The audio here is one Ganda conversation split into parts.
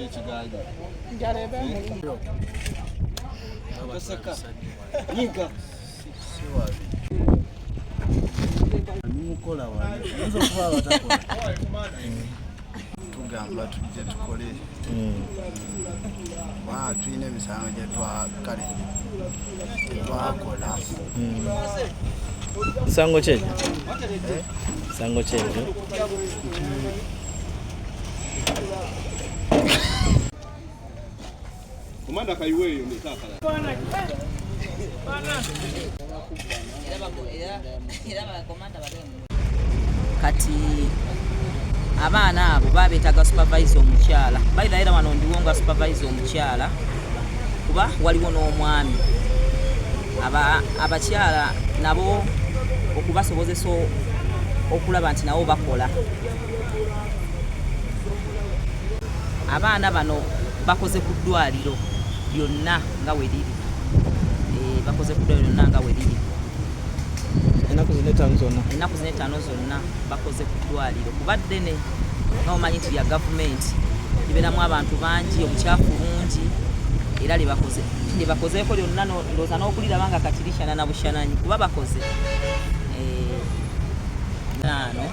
ekigaga njarebe akasaka yinka nimukola wali nzo kuba batakola tugamba tujje tukole tuyina emisango gye twakale twakola Sango kyekyo sango kyekyo komanda kayiweeyo nekakala kati abaana abo babeetaga supervisor omukyala bayita era wano ndiwo nga supervisor omukyala kuba waliwo n'omwami abakyala nabo okubasobozesa okulaba nti nabo bakola. Abaana bano bakoze ku ddwaliro lyonna nga we liri bakoze ku ddwaliro lyonna nga we liri ennaku zino etaano zonna bakoze ku ddwaliro kuba ddene nga omanyi nti lya gavumenti libeeramu abantu bangi obukyafu bungi era lyebakozeeko lyonna ndowooza n'okuliraba nga kati lisyana na busyananyi kuba bakoze naano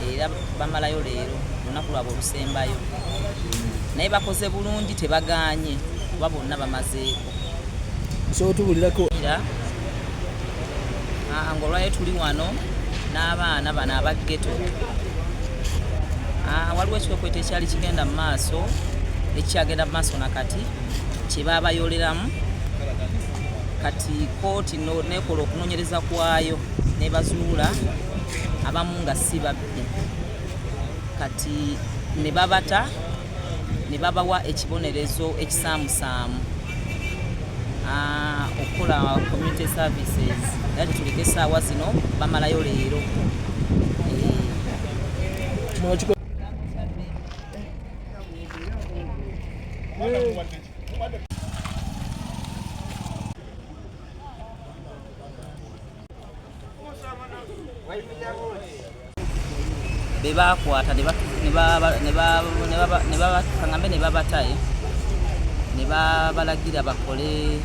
era bamalayo leero olunaku lwabwe olusembayo naye bakoze bulungi tebagaanye kuba bonna bamazeeko so tubulirako ng'olwayo tuli wano n'abaana bano abaggeto waliwo ekikwekweta ekyali kigenda mu maaso ekikyagenda mu maaso nakati kye baabayoleramu kati kooti nekola okunoonyereza kwayo nebazuula abamu nga si babbi kati ne babata ne babawa ekibonerezo ekisaamusaamu okukola community services era tetuleka essaawa zino bamalayo leero bebakwata kangambe ne babataye ne babalagira bakole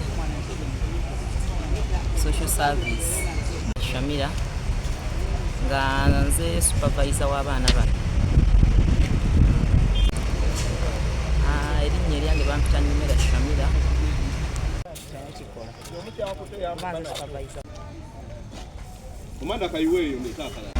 social service Shamira nga nze supervisor w'abaana bano erinnya eryange bampita Nyimera Shamira komanda kayiweeyo nekakala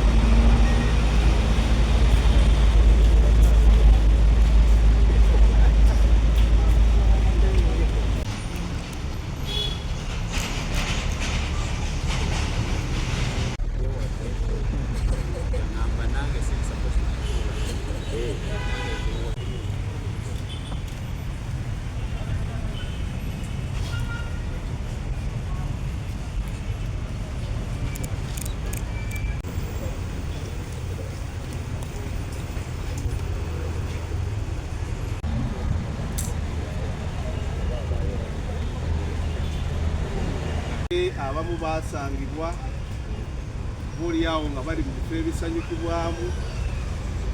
abamu basangibwa buli awo nga bali mu bifo ebisanyukibwamu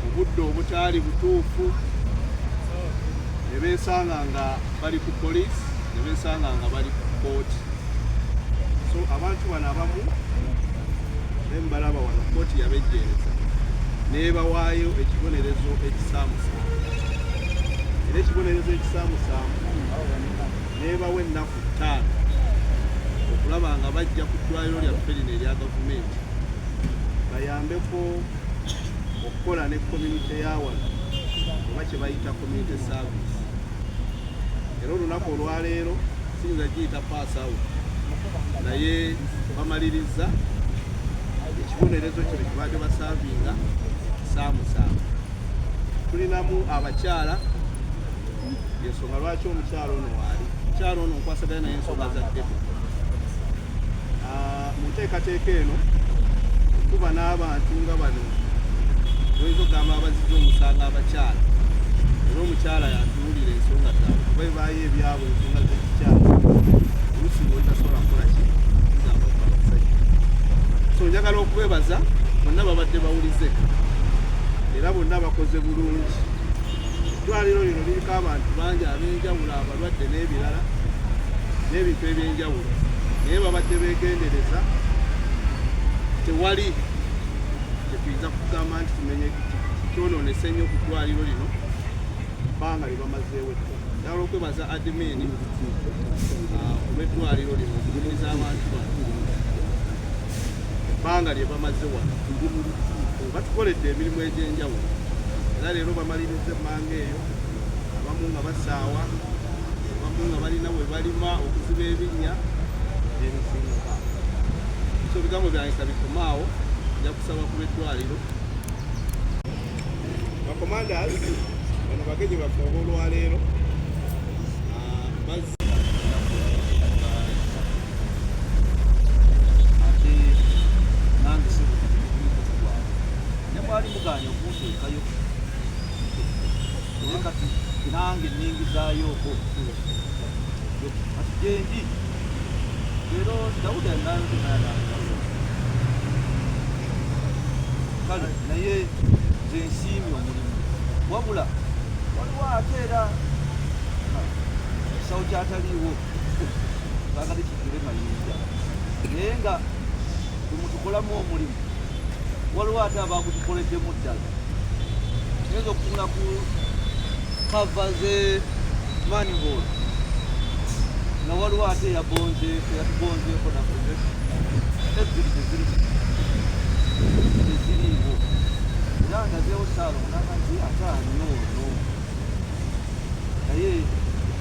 obudde obutaali butuufu ne beesanga nga bali ku poliisi ne beesanga nga bali ku kooti. So abantu bano abamu nembalaba wano kooti yabejjeereza neebawaayo ekibonerezo ekisaamusaamu era ekibonerezo ekisaamusaamu neebawa ennaku 5 okulaba nga bajja ku ddwaliro lyaffe lino erya gavumenti bayambeko okukola ne community yawano oba kye bayita community service. Era olunaku olwaleero siyinza giyita pass out naye bamaliriza ekibonerezo kino kibadde basaavinga saamusaamu. Tulinamu abakyala ensonga lwaki omukyala ono waali omukyala ono nkwasaganya naye ensonga za depo mu nteekateeka eno tuba n'abantu nga bano oyinza okugamba abazizza omusanga abakyala era omukyala yatunuulira ensonga zaabwe kuba ebaayo ebyabwe ensonga z'ekikyala oluusi ng'olitasobola kukola kigamba ku abasajja. So njagala okwebaza bonna babadde bawulize era bonna bakoze bulungi eddwaliro lino liriko abantu bangi ab'enjawulo abalwadde n'ebirala n'ebintu eby'enjawulo naye babadde beegendereza tewali kyetuyinza kugamba nti tumenye kyonoonese nnyo ku ddwaliro lino bbanga lye bamazeewo ddala okwebaza admin olw'eddwaliro lino okugumiriza abantu bano ebbanga lye bamaze wano batukoledde emirimu egy'enjawulo era leero bamaliriza emmanga eyo abamu nga basaawa abamu nga balina we balima okuziba ebinnya n'ebisinga so ebigambo byange kabikomaawo nja kusaba ku lw'eddwaliro bakomandas bano bagenyi baffe olwaleero ate nange nemwali muganya okunteekayo naye kati nange ningizaayooko kati gyendi leero dawudi kale naye nze nsiimye omulimu wabula waliwo ate era kisawo kyataliiwo baagala kijjule mayinja naye nga bwemutukolamu omulimu waliwo ate abagutukoleddemu ddala nayinza okutunula ku kava ze manihol nga waliwo ate eyatubonzeeko nafe ebbiri teziriiwo era ndazeewo saalo nagazi ataani ono naye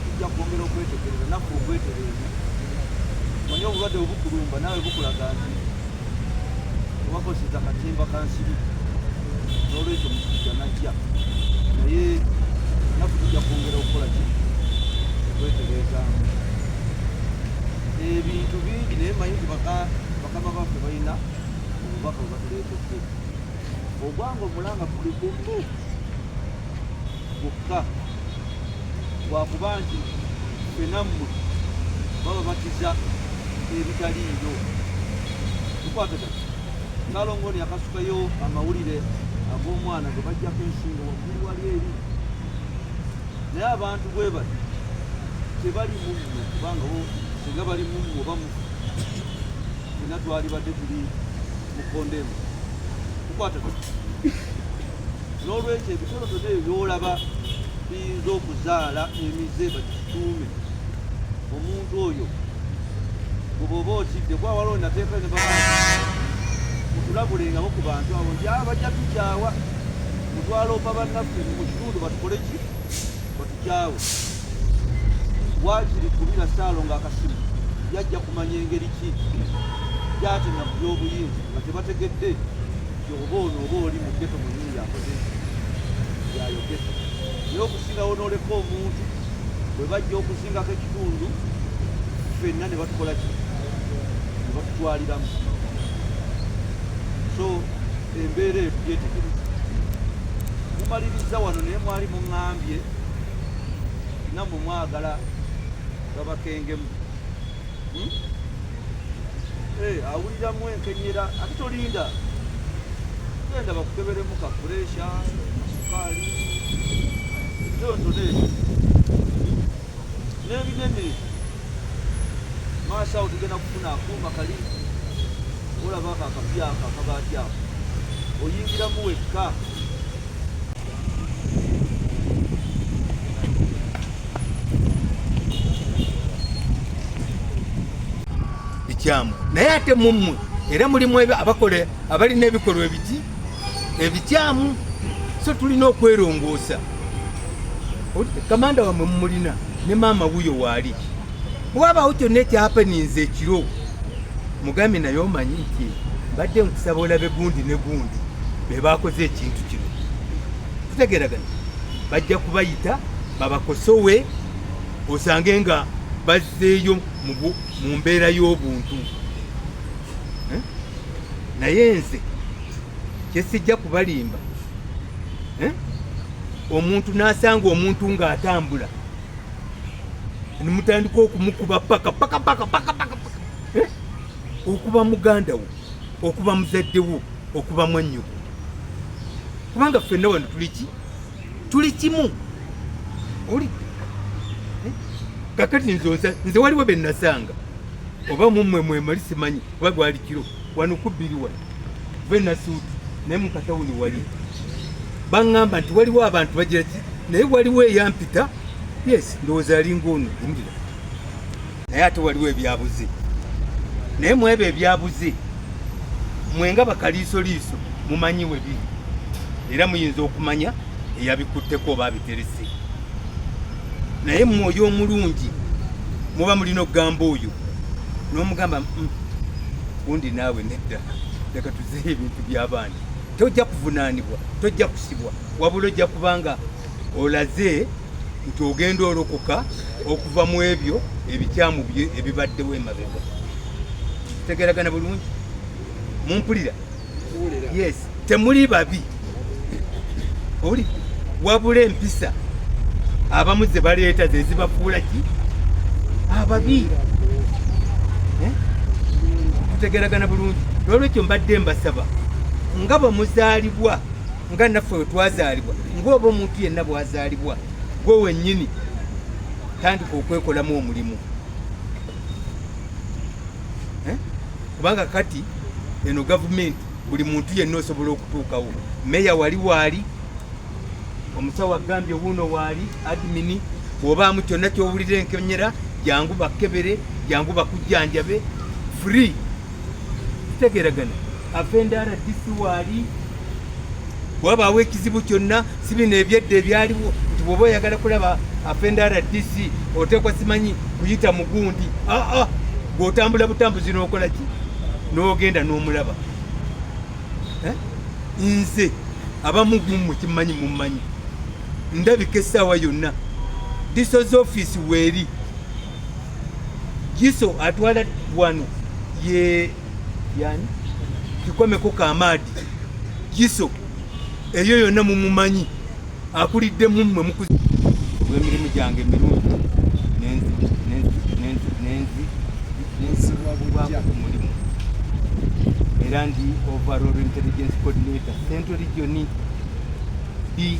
tujja kwongera okwetegereza naffe okwetereza manye obulwadde bwebukulumba naawe bukulaga nti obakozesa katimba kansiri n'olwekyo musujja najja naye naffe tujja kwongera okukola ki okwetereza ebintu bingi naye manyi nti bakama baffe balina obubaka bwe batuleetedde ogwanga omulanga guli gumu gwokka lwakuba nti fenammwe baba batiza ebitaliiyo tukwatagati kalongoni akasukayo amawulire ag'omwana ge bajjako ensinga waggulu wali eri naye abantu bwe bati tebali mummwe kubanga bo singa bali mummwe oba mufu fena twalibadde tuli mukondemu tukwatagati n'olwekyo ebitolotono ebyo byolaba biyinza okuzaala emize bakituume omuntu oyo bw'oba otidde kwawaloo nateeka ne baba mutulabulengamu ku bantu abo nti bajja tukyawa mutwaloopa bannaffe mu kitundu batukole ki batukyawe waakiri kubira saalo ng'akasimu yajja kumanya engeri ki gyatemya ku by'obuyinza nga tebategedde oba ono oba oli mu ggeto mu nnyingi akoze byayogeza naye okusingawo n'oleka omuntu bwe bajja okuzingako ekitundu ffenna ne batukola ki ne batutwaliramu so embeera eyo tugyetegereza mumaliriza wano naye mwali muŋŋambye nammwe mwagala babakengemu awuliramu enkenyera ate tolinda genda bakukeberemu kapuresha sukaali byonsone n'ebinene maaso awo tugenda kufuna akuuma kali olabako akapyaka akabaati ako oyingiramu wekka bikyamu naye ate mummwe era mulimu abakola abalina ebikolwa ebikyamu so tulina okwerongoosa kamanda wamwe mumulina ne maama wuyo waali bwabaawo kyonna ekyahapeninze ekiro mugambe naye omanyi nti mbadde nkusaba olabe gundi ne gundi be baakoze ekintu kino tutegeragana bajja kubayita babakosowe osange nga bazzeeyo mu mbeera y'obuntu naye nze kyesijja kubalimba omuntu n'asanga omuntu ng'atambula nimutandika okumukuba paka okuba muganda wo okuba muzadde wo okuba mwannyoko kubanga ffenna wano tuli kimu oli kakati nze waliwo bennasanga oba mumwe mwemali simanyi oba gwali kiro wano kubbiri wano venasuuti naye mukatawuni wali baŋŋamba nti waliwo abantu bagira ki naye waliwo eyampita yes ndowooza alinga ono umulira naye ate waliwo ebyabuze naye mwebo ebyabuze mwenga bakaliisoliiso mumanyiwe biri era muyinza okumanya eyabikutteko oba abiterese naye mwoyo omulungi muba mulina okugamba oyo n'omugamba undi naawe nedda leka tuzeeyo ebintu by'abandi tojja kuvunaanibwa tojja kusibwa wabula ojja kubanga olaze nti ogenda olokoka okuva mu ebyo ebikyamu ebibaddewo emabega tegeragana bulungi mumpulira yes temuli babi oli wabula empisa abamu ze baleeta ze zibafuula ki ababi tutegeragana bulungi olwekyo mbadde mbasaba nga bwe muzaalibwa nga naffe we twazaalibwa ng'oba omuntu yenna bw'azaalibwa gwe wennyini tandika okwekolamu omulimu kubanga kati eno gavumenti buli muntu yenna osobola okutuukawo meya wali waali omusawo agambye wuuno waali admini bw'obaamu kyonna ky'owulira enkenyera jangu bakebere jangu bakujjanjabe free tutegeragana afenda RDC waali bw'abaawo ekizibu kyonna si bino ebyedda ebyaliwo nti bw'oba oyagala kulaba afenda RDC oteekwa simanyi kuyita mugundi bw'otambula butambuzi n'okola ki n'ogenda n'omulaba nze abamu mumwe kimanyi mumanyi ndabika essaawa yonna diso's office weeri Giso atwala wano ye yani kikomeko Kamadi Giso eyo yonna mumumanyi akulidde mummwe mukuzi emirimu gyange mirungi nenzi mulimu era ndi overall intelligence coordinator Central Region DIS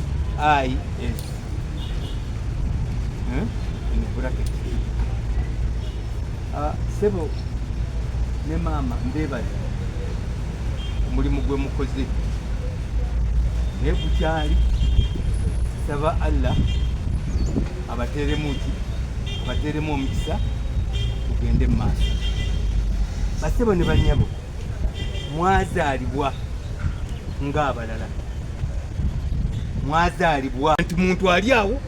in bracket sebo ne mama mbebazi omulimu gwe mukoze naye gukyali saba Allah abateremu omukisa tugende mu maaso basebo ne banyabo mwazaalibwa ng'abalala mwazaalibwa nti muntu ali awo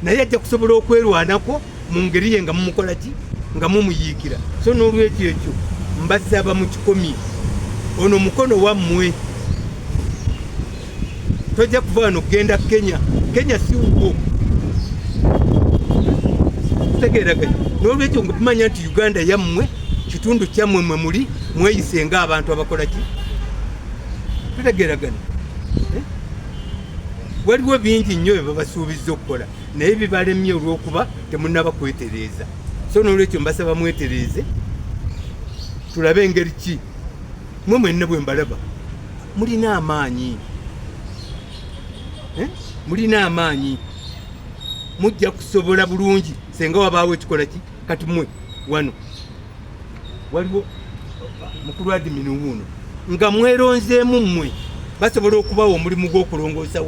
naye ajja kusobola okwerwanako mu ngeri ye nga mumukola ki nga mumuyiikira so n'olwekyo ekyo mbasaba mu kikomi ono mukono wammwe tojja kuva wano kugenda Kenya si ugwo tutegeeraganya n'olwekyo nga tumanya nti Uganda yammwe kitundu kyammwe mwe muli mweyise ng'abantu abakola ki tutegeeragana waliwo bingi nnyo bye babasuubiza okukola naye bibalemye olw'okuba temunnaba kwetereeza so n'olwekyo mbasaba mwetereeze tulabe engeri ki mwe mwenna bwe mbalaba mulina amaanyi mujja kusobola bulungi senga wabaawo ekikola ki kati mwe wano waliwo mukulu admini wuuno nga mweronzeemu mmwe basobola okubawa omulimu gw'okulongoosa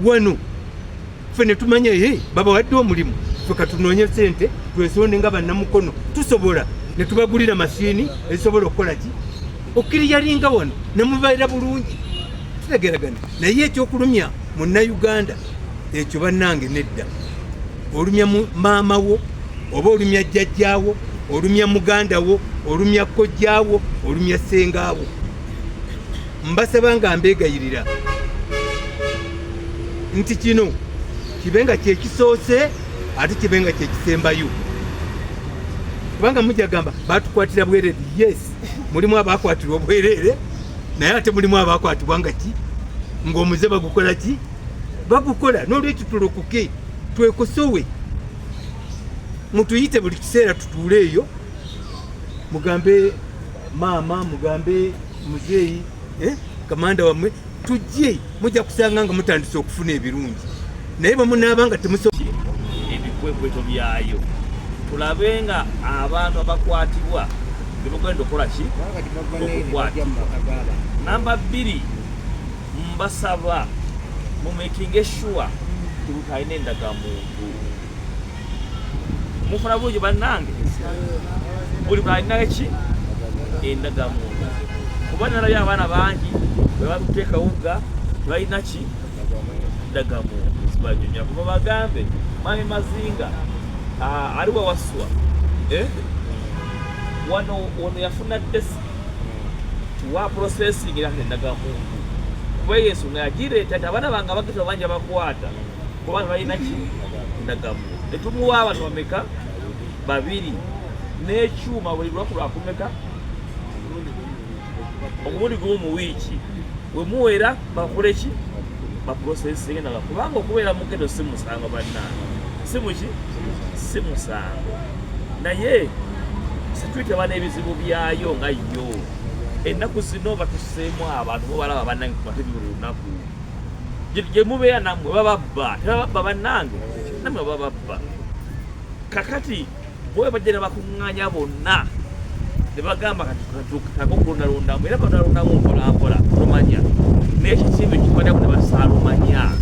wano ffe ne tumanya baba wadde omulimu ffe katunoonye sente twesonde nga bannamukono tusobola ne tubagulira masiini ezisobola okukola ki okkiriyalinga wano ne mubaira bulungi tutegeragana naye ekyokulumya munnayuganda ekyo bannange nedda olumya maama wo oba olumya jjajjaawo olumya muganda wo olumya kkojjaawo olumya ssengaawo mbasaba nga mbeegayirira nti kino kibe nga kyekisoose ate kibe nga kyekisembayo kubanga mujja gamba batukwatira bwereere yes mulimu abakwatirwa obwereere naye ate mulimu abakwatibwa nga ki ng'omuze bagukola ki bagukola n'olwekyo tulokoke twekosowe mutuyite buli kiseera tutuule eyo mugambe maama mugambe muzeeyi kamanda wammwe tujje mujja kusanga nga mutandise okufuna ebirungi naye bwe munaaba nga temusobola ebikwekweto byayo tulabe nga abantu abakwatibwa bemugenda okukola ki okukwatibwa. Namba 2 mbasaba mumekinge sure tutalina endagamuntu. Mufuna bulungi bannange buli balina ki endagamuntu kuba nalabye abaana bangi bwe bakuteeka wugga tebalina ki endagamuntu zibanyonya kuba bagambe Mami Mazinga aliwo waswa wano yafuna desi tuwa processing era endagamuntu kuba Yesu nga yagireeta ati abaana bange abagito bangi abakwata kuba balina ki endagamuntu. Netumuwa abantu bameka 2 n'ekyuma buli lwaku lwakumeka omulundi gumu mu wiiki we muwera bakole ki baprocessing naga kubanga okubeera mu ghetto si musango bannange si musango naye situite bana ebizibu byayo nga yo ennaku zino batuseemu abantu mubalaba bannange kubatebi buli lunaku gye mubeera nammwe bababba tebababba bannange nammwe bababba kakati bwe bajja ne bakuŋŋaanya bonna ne bagamba kakokulunalundamu era banalundamu mpolampola tulumanya n'ekizimbe kibaddamu ne basaalumanya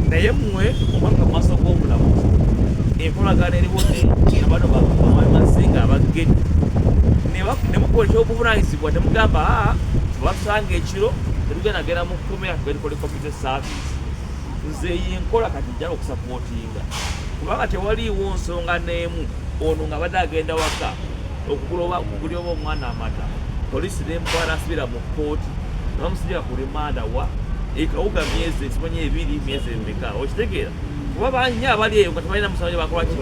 naye mmwe omwaka mumaaso g'omulamuzi enkolagana eriwo abano Mami Mazinga abagetu ne mukola ekyobuvunanyizibwa temugamba basanga ekiro tetugendagenda mu kkomera tukole community service. Nze yenkola kati njala okusapootinga kubanga tewaliiwo nsonga n'emu ono nga badde agenda waka okugula oba omwana amata polisi nemutwala asibira mu kooti nabamusijira ku rimanda wa ekawuga myezi ekimanya 2 myezi emeka okitegeera kuba banyi abali eyo nga tebalina musango bakola ki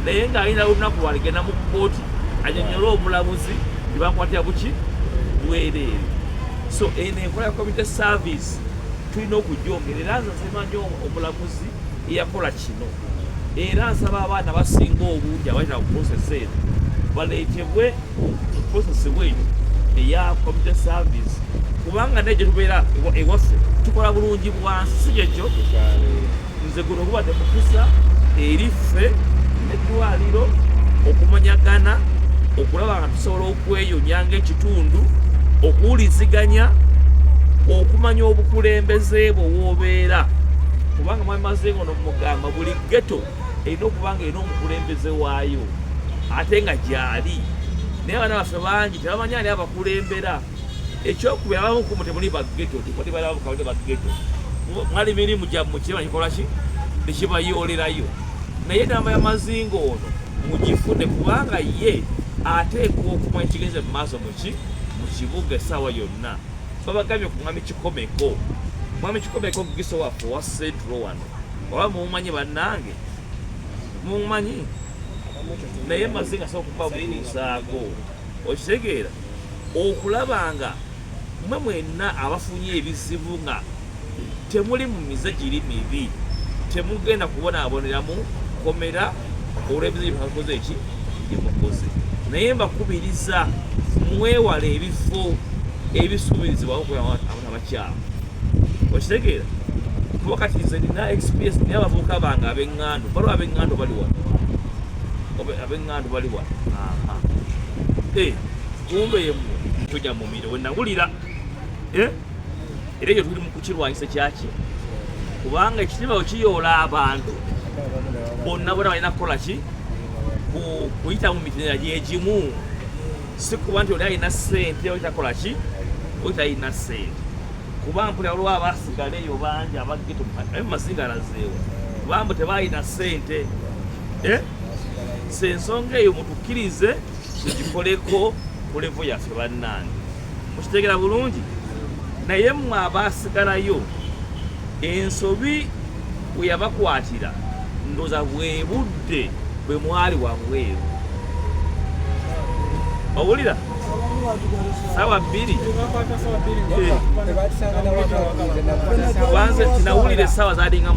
naye ng'alina olunaku lwaligenda mu kooti anyonyole omulamuzi tebakwatira buki bwereere. So eno enkola ya community service tulina okugyongerera. Nze simanyi omulamuzi eyakola kino era nsaba abaana basinga obungi abalina ku process eno baleetebwe process bweno eya community service kubanga negye tubeera ewaffe tukola bulungi bwansi si gyekyo. Nze guno gubadde mukisa eri ffe n'eddwaliro okumanyagana okulaba nga tusobola okweyonya ng'ekitundu okuwuliziganya okumanya obukulembeze bwe woobeera kubanga Mami Mazinga ono mugamba buli ghetto erina okubanga erina omukulembeze waayo ate nga gyali naye abaana baffe bangi tebamanya ani abakulembera. Ekyokubiri abamu ku temuli baggetto tibalabakawule baggetto mwali mirimu gyammwe kiraba kikola ki nekibayoolerayo naye namba ya Mazinga ono mugifune kubanga ye ateekwa okumanya ekigenze mu maaso mu kibuga essaawa yonna. Babagambye ku Mwami Kikomeko. Mwami Kikomeko Giso waffe wa Central wano oba mumumanyi bannange mumumanyi naye Mazinga asobola okuba buusaako okitegeera okulabanga mmwe mwenna abafunye ebizibu nga temuli mu mize giri mibi temugenda kubonaaboneramu komera olw'ebizibu byakoze eki byemukoze naye mbakubiriza mwewala ebifo ebisuubirizibwawo abantu abakyala okitegeera kuba kati nze nina experience naye abavubuka bange ab'eŋŋando baliwo ab'eŋŋando bali wano ab'eŋŋando bali wano kumbe yemmwe tojja mumire wenawulira era ekyo tuli mu kukirwanyisa kyaki kubanga ekitiibwa okiyoola abantu bonna bona balina kukola ki kuyita mu mitendera gyegimu si kuba nti oli alina ssente oyi takola ki oyi talina ssente kuba mpulira waliwo abaasigala eyo bangi abaggeto Mazinga alazeewo kubambu tebalina ssente sensonga eyo mutukkirize tugikoleko ku levo yaffe bannange mukitegera bulungi naye mmwe abaasigalayo ensobi bwe yabakwatira ndooza bwe budde bwe mwali wabweru owulira sawa 2 kwanze tinawulire sawa zalinga 6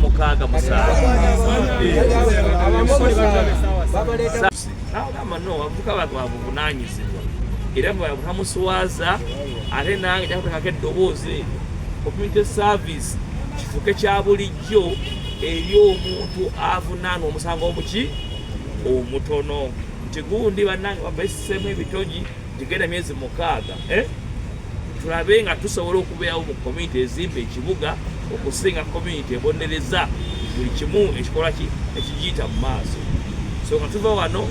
7 no avuka bavuvunanyizibwa era bamusuwaza ate nange jakutekako eddoboozi community service kifuke kya bulijjo eri omuntu avunaana omusango omuki omutono nti gundi bannange babaisemu ebitogi tigenda myezi 6 tulabe nga tusobola okubeerawo mu community ezimba ekibuga okusinga community ebonereza buli kimu ekikola ekigiyita mu maaso. So nga tuva wano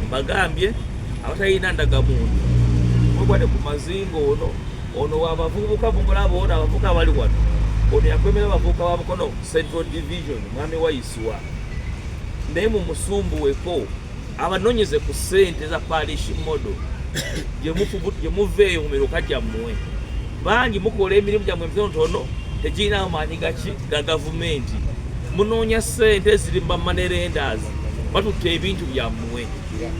mbagambye abatalina ndagamuntu mugwadde ku mazinga ono wabavubuka mumulaba ono abavubuka abali wano ono yakwemera abavubuka ba Mukono Central Division mwami Waiswa naye mumusumbuweko abanoonyeze ku ssente za parish model gye muveeyo mu miruka gyammwe bangi mukola emirimu gyammwe mitonotono tegirina maanyi ga gavumenti munoonya ssente eziri mu bamanerendas batutta ebintu byammwe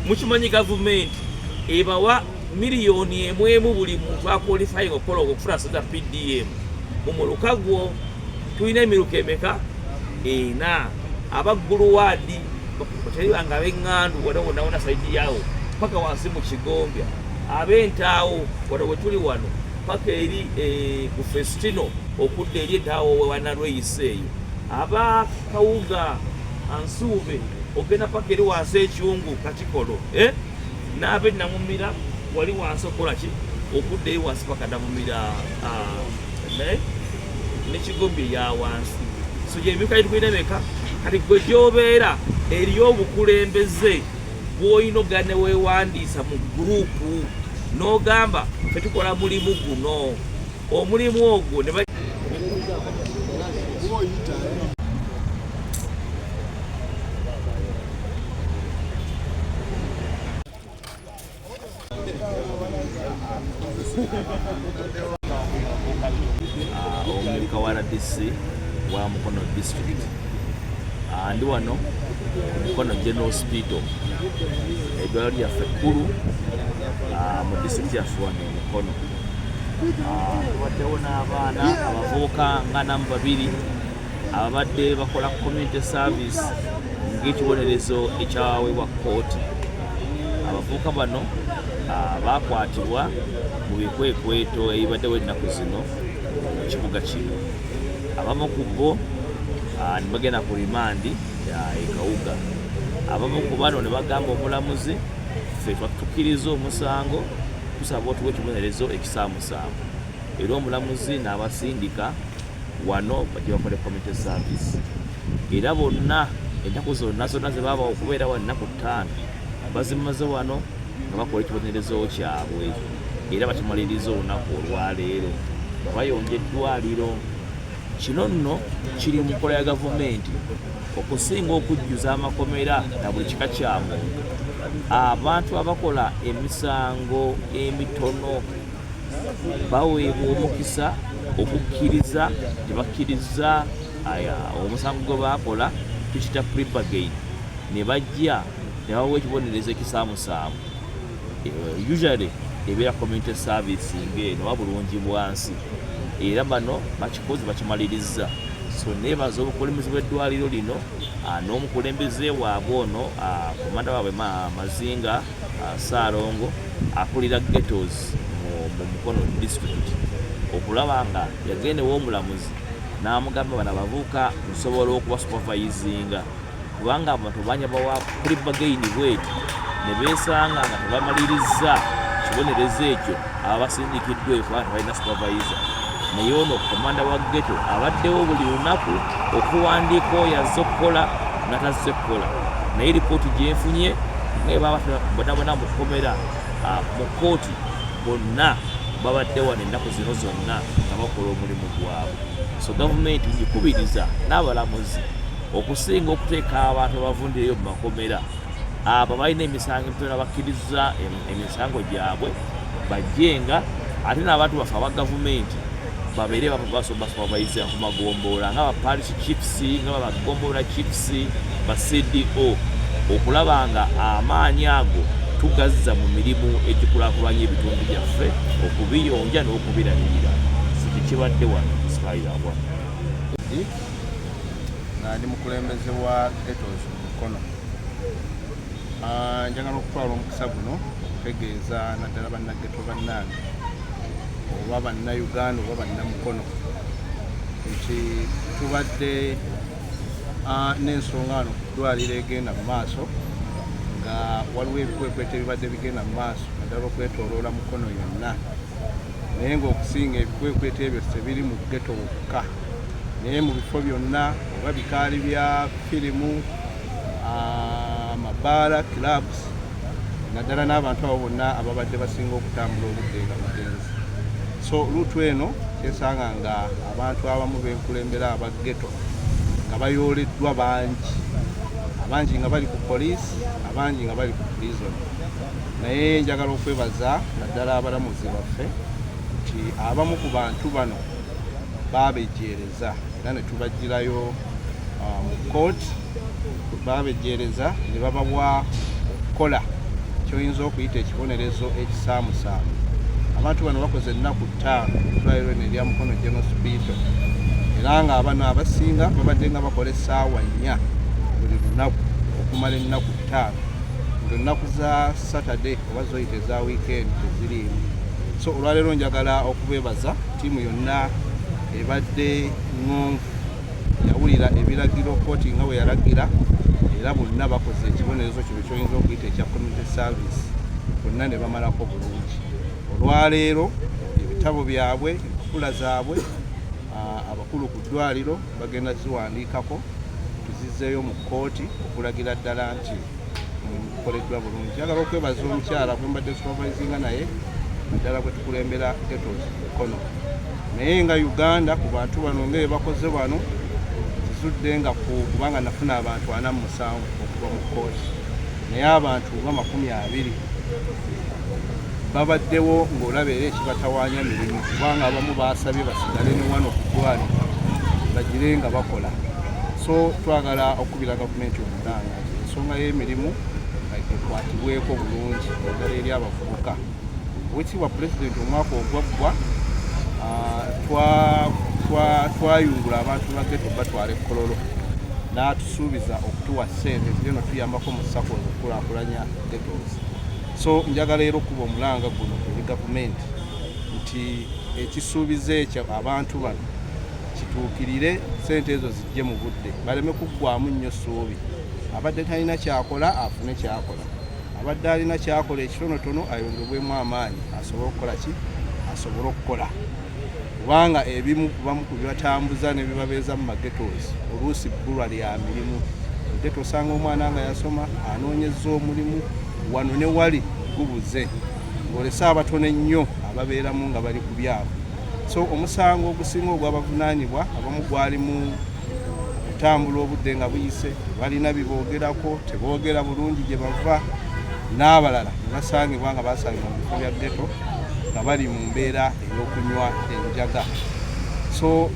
mukimanyi gavumenti ebawa miliyoni emu buli muntu akwalifying okukola okufuna ssente za PDM mu muluka gwo tulina emiruka emeka 4 abagguluwaadi bateribanga ab'eŋŋandu wada wonawona saidi yawo paka wansi mu Kigombya ab'entaawo wada we tuli wano paka eri ku Festino okudda eri entaawo wewanalweyisa eyo abakawuga Ansuube ogenda paka eri wansi ekyungu Katikolo n'ab'e Namumira wali wansi okukola ki okudda eri wansi paka Namumira ne Kigombya ya wansi. So gy'emiruka gyetulina emeka kati gwe gy'obeera eriyo obukulembeze bw'olina ogane weewandiisa mu gurupu n'ogamba fe tukola mulimu guno omulimu ogwo ne omumyuka wa RDC wa Mukono District ndi wano Mukono General Hospital eddwaliro lyaffe ekkulu mu district yaffe wano Mukono. Waddewo n'abaana abavubuka nga 2 ababadde bakola community service ng'ekibonerezo ekyaweebwa kkooti. Abavubuka bano baakwatibwa mu bikwekweto ebibaddewo ennaku zino mu kibuga kino. Abamu ku bo ne bagenda ku rimandi ekawuga. Abamu ku bano ne bagamba omulamuzi ffe twatukkiriza omusango tusaba otuwa ekibonerezo ekisaamusaamu. Era omulamuzi n'abasindika wano bajje bakole community service. Era bonna ennaku zonna ze baabawo okubeera wano ennaku 5 bazimaze wano nga bakola ekibonerezo kyabwe. Era bakimaliriza olunaku olwaleero bayonja eddwaliro. Kino nno kiri mu nkola ya gavumenti okusinga okujjuza amakomera na buli kika kya muntu. Abantu abakola emisango emitono baweebwa omukisa okukkiriza tebakkiriza omusango gwe baakola tukita pre-bargain ne bajja ne bawa ekibonerezo ekisaamusaamu. Usually ebeera community service ng'eno wabulungi bwansi. Era bano bakikoze bakimaliriza. So nebaza obukulembeze bw'eddwaliro lino n'omukulembeze waabwe ono komanda waabwe Mazinga Saalongo akulira ghettos mu Mukono District okulaba nga yagendewo omulamuzi n'amugamba bano abavubuka nsobola okuba supervisinga kubanga abantu banya bawa pre-bargain bweti ne beesanga nga tebamaliriza kibonerezo ekyo abasindikiddwe kubanga balina supervisor. Naye ono komanda wa ghetto abaddewo buli lunaku okuwandiika oyo azze okukola natazze kukola. Naye ripooti gyenfunye nga bonna mu kkomera mu kkooti bonna babadde wano ennaku zino zonna nga bakola omulimu gwabwe. So gavumenti gikubiriza n'abalamuzi okusinga okuteeka abantu abavundireyo mu makomera abo balina emisango emitono bakkiriza emisango gyabwe bajjenga ate n'abantu baffe aba gavumenti babeere basupervise ku magombolola nga baparish chiefs nga bagombola chiefs ba CDO okulaba nga amaanyi ago tugazza mu mirimu egikulaakulanya ebitundu byaffe okubiyonja n'okubirabirira. Sikikibadde wano sikayirabwa nga ndi mukulembeze wa ghettos Mukono. Njagala okutwala omukisa guno okutegeeza naddala bannaghetto bannange oba Bannayuganda oba Bannamukono nti tubadde n'ensonga wano ku ddwaliro egenda mu maaso nga waliwo ebikwekweto ebibadde bigenda mu maaso naddala okwetooloola Mukono yonna, naye ng'okusinga ebikwekweto ebyo tebiri mu ghetto wokka, naye mu bifo byonna oba bikaali bya firimu, amabaala, clubs, naddala n'abantu abo bonna ababadde basinga okutambula obudde nga bagenzi. So luutu eno kyesanga nga abantu abamu b'enkulembera aba ghetto nga bayooleddwa abangi nga bali ku poliisi, abangi nga bali ku prison. Naye njagala okwebaza naddala abalamuzi baffe nti abamu ku bantu bano babejjeereza era ne tubagirayo mu kooti, babejjeereza ne babawa okukola kyoyinza okuyita ekibonerezo ekisaamusaamu. Abantu bano bakoze ennaku 5 eddwaliro lino erya Mukono General Hospital, era nga abano abasinga babadde nga bakola essaawa 4 buli lunaku okumala ennaku 5, ng'ennaku za Saturday oba zoyite za weekend teziriimu. So olwaleero njagala okubeebaza ttiimu yonna ebadde ŋŋonvu, yawulira ebiragiro kooti nga bwe yalagira, era bonna bakoze ekibonerezo kino kyoyinza okuyita ekya community service, bonna ne bamalako bulungi. Olwaleero ebitabo byabwe, empapula zaabwe, abakulu ku ddwaliro bagenda ziwandiikako, tuzizzeeyo mu kooti okulagira ddala nti mukoleddwa bulungi. Njagala okwebaza omukyala gwe mbadde supervisinga naye naddala gwe tukulembera ghetto Mukono. Naye nga Uganda ku bantu bano ng'ebyo bakoze bano tuzudde nga kubanga nafuna abantu 47 okuva mu kooti, naye abantu nga 20 babaddewo ng'olaba era ekibatawaanya mirimu, kubanga abamu baasabye basigale ne wano ku ddwaliro bagire nga bakola. So twagala okubira gavumenti omulanga nti ensonga y'emirimu ekwatibweko bulungi eddala eri abavubuka. Oweekitiibwa Pulezidenti omwaka ogwaggwa twayungula abantu ba ghetto batwala e Kololo, n'atusuubiza okutuwa ssente zino tuyambako mu SACCOs okukulaakulanya ghettos. So njagala era okuba omulanga guno eri gavumenti nti ekisuubizo ekyo abantu bano kituukirire, ssente ezo zijje mu budde, baleme kuggwamu nnyo ssuubi. Abadde talina kyakola afune kyakola, abadde alina kyakola ekitonotono ayongebwemu amaanyi asobole okukola ki, asobole okukola. Kubanga ebimu kubamu ku bibatambuza ne bibabeeza mu maghettos oluusi bbulwa lya mirimu. Ghetto osanga omwana nga yasoma anoonyezza omulimu wano ne wali gubuze, ng'olese abatono ennyo ababeeramu nga bali ku byabwe. So omusango ogusinga ogw'abavunaanibwa abamu gwali mu kutambula obudde nga buyise, balina biboogerako, teboogera bulungi gye bava, n'abalala ne basangibwa nga basangibwa mu bifo bya ghetto nga bali mu mbeera ey'okunywa enjaga. So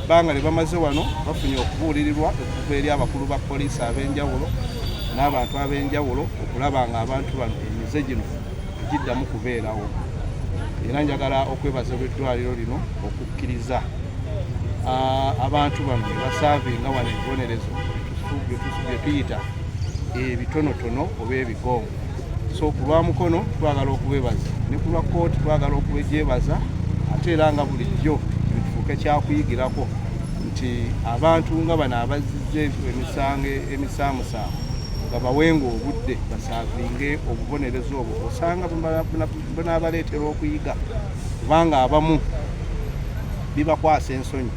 banga ne bamaze wano bafunye okubuulirirwa okuva eri abakulu ba poliisi ab'enjawulo n'abantu ab'enjawulo okulaba nga abantu bano emize gino giddamu kubeerawo. Era njagala okwebaza olw'eddwaliro lino okukkiriza abantu bano ne basaavinga wano ebibonerezo bye tuyita ebitonotono oba ebigongo. So ku lwa Mukono twagala okubebaza, ne ku lwa kooti twagala okubegyebaza, ate era nga bulijjo bitufuuke kyakuyigirako nti abantu nga bano abazizza emisango emisaamusaamu nga bawenga obudde basaavinge obubonerezo obwo, osanga bunaabaleetera okuyiga, kubanga abamu bibakwasa ensonyi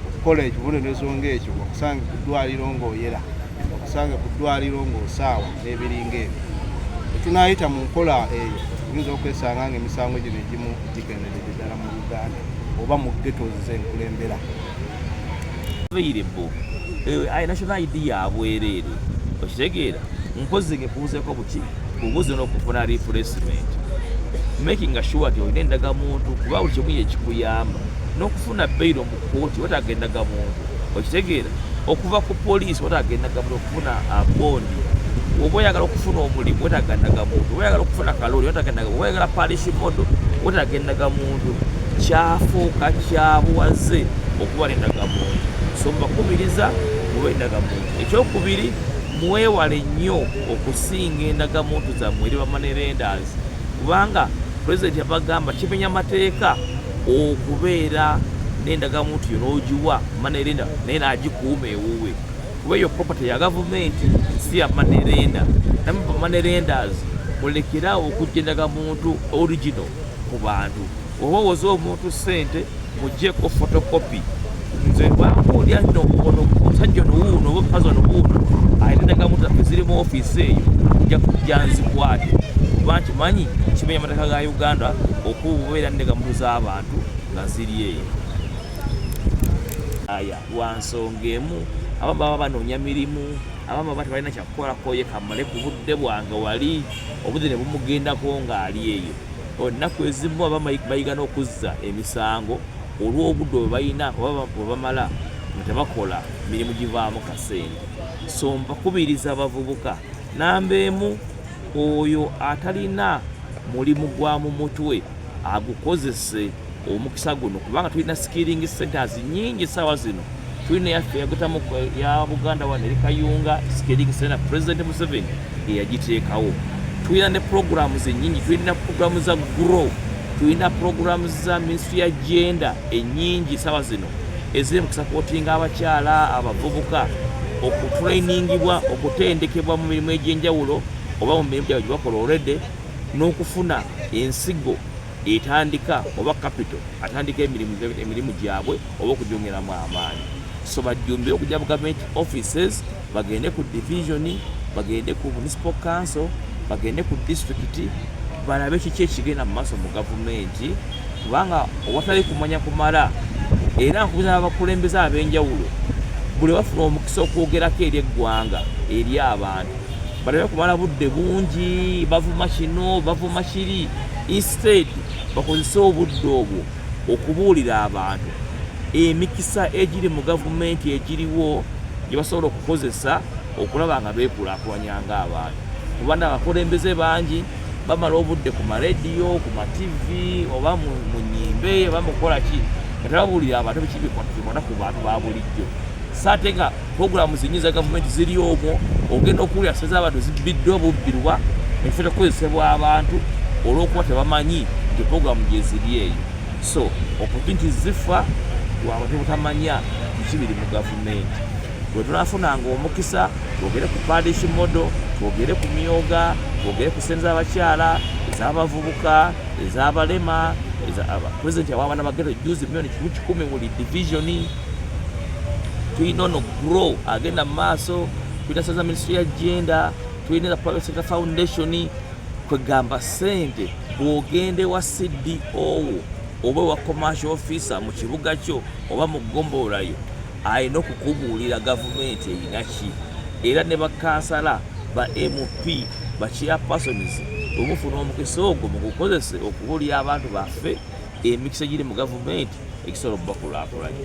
okukola ekibonerezo ng'ekyo, okusange ku ddwaliro ng'oyera, okusange ku ddwaliro ng'osaawa n'ebiringa ebyo. Tunaayita mu nkola eyo tuyinza okwesanga ng'emisango gino egimu gigenderedde ddala mu Uganda oba mu ghetto z'enkulembera. National ID yabwereere okitegeera, mpozi ngekubuzeeko buki kubuze n'okufuna refreshment, making sure nti olina endagamuntu, kuba buli kimu yekikuyamba n'okufuna bailo mu kooti wetaagendaga muntu, okitegeera, okuva ku poliisi wetaagendaga muntu okufuna bondi. Oba oyagala okufuna omulimu wetaagendaga muntu, oba oyagala okufuna kaloli wetaagendaga muntu, oba oyagala palish modo wetaagendaga muntu, kyafuuka kyabuwaze okuba n'endagamuntu. So mbakubiriza mube endagamuntu. Ekyokubiri, mwewale nnyo okusinga endagamuntu zammwe eri bamanerenders, kubanga pulezidenti yabagamba kimenya amateeka okubeera n'endagamuntu yo n'ogiwa manerenda naye n'agikuuma ewuwe kuba eyo property ya gavumenti si ya manerenda namwe bamanerendas mulekerawo okujja endagamuntu original ku bantu oba owoze omuntu ssente muggyeko photocopy nze lwakuulya nno omusajja ono wuuno oba omukazi ono wuuno ayina endagamuntu zaffe ziri mu ofiisi eyo nja kujja nzikwate kuba nkimanyi kimenya amateeka ga Uganda okubeera n'endagamuntu z'abantu nga ziri eyo aya lwansonga emu abamu baba banoonya mirimu abamu baba tebalina kyakukolako ye kamale ku budde bwange wali obudde ne bumugendako ng'ali eyo ennaku ezimu abamu bayiga n'okuzza emisango olw'obudde bwe balina oba bwe bamala nga tebakola mirimu givaamu kasente so mbakubiriza abavubuka namba emu oyo atalina mulimu gwa mu mutwe agukozese omukisa guno kubanga tulina skilling centers nyingi sawa zino tulina yaffe yagutamu ya Buganda wano eri Kayunga skilling center President Museveni eyagiteekawo tulina ne programs nyingi tulina programs za grow tulina programs za ministry ya gender enyingi sawa zino eziri mu kusupportinga abakyala abavubuka okutrainingibwa okutendekebwa mu mirimu egy'enjawulo oba mu mirimu gyabwe gyebakola already n'okufuna ensigo etandika oba capital atandika emirimu gyabwe oba okugyongeramu amaanyi so bajjumbire okujja mu government offices bagende ku division bagende ku municipal council bagende ku district balabe kiki ekigenda mu maaso mu gavumenti kubanga owatali kumanya kumala era nkubuza abakulembeze ab'enjawulo buli bafuna omukisa okwogerako eri eggwanga eri abantu balabe kumala budde bungi bavuma kino bavuma kiri instead bakozese obudde obwo okubuulira abantu emikisa egiri mu gavumenti egiriwo gye basobola okukozesa okulaba nga beekulaakulanyanga abantu kubanga abakulembeze bangi bamala obudde ku marediyo ku mativi oba mu nyimbe oba mukukola ki nga tebabuulira abantu biki bikwata ku bantu ba bulijjo saate nga puroguramu zinyi za gavumenti ziri omwo ogenda okuwulira sente z'abantu zibbiddwa bubbirwa ekifo kyokukozesebwa abantu olw'okuba tebamanyi nti puroguramu gye ziri eyo so opportunity zifa lwabantu butamanya biki biri mu gavumenti bwe tunafunanga omukisa twogere ku padish model twogere ku myoga twogere ku sente z'abakyala ez'abavubuka ez'abalema pulezidenti aw'abaana bageto juzi milioni 10,000 buli divisioni tulina ono grow agenda mu maaso tulina sente za ministry ya gender tulina za private sector foundation kwegamba sente bw'ogende wa CDO oba wa commercial officer mu kibuga kyo oba mu ggombolola ayina okukubuulira gavumenti eyinaki era ne bakansala ba MP ba chairpersons omufuna omukisa ogwo mu kukozesa okubuulira abantu baffe emikisa giri mu gavumenti ekisobola okubakulaakulanya.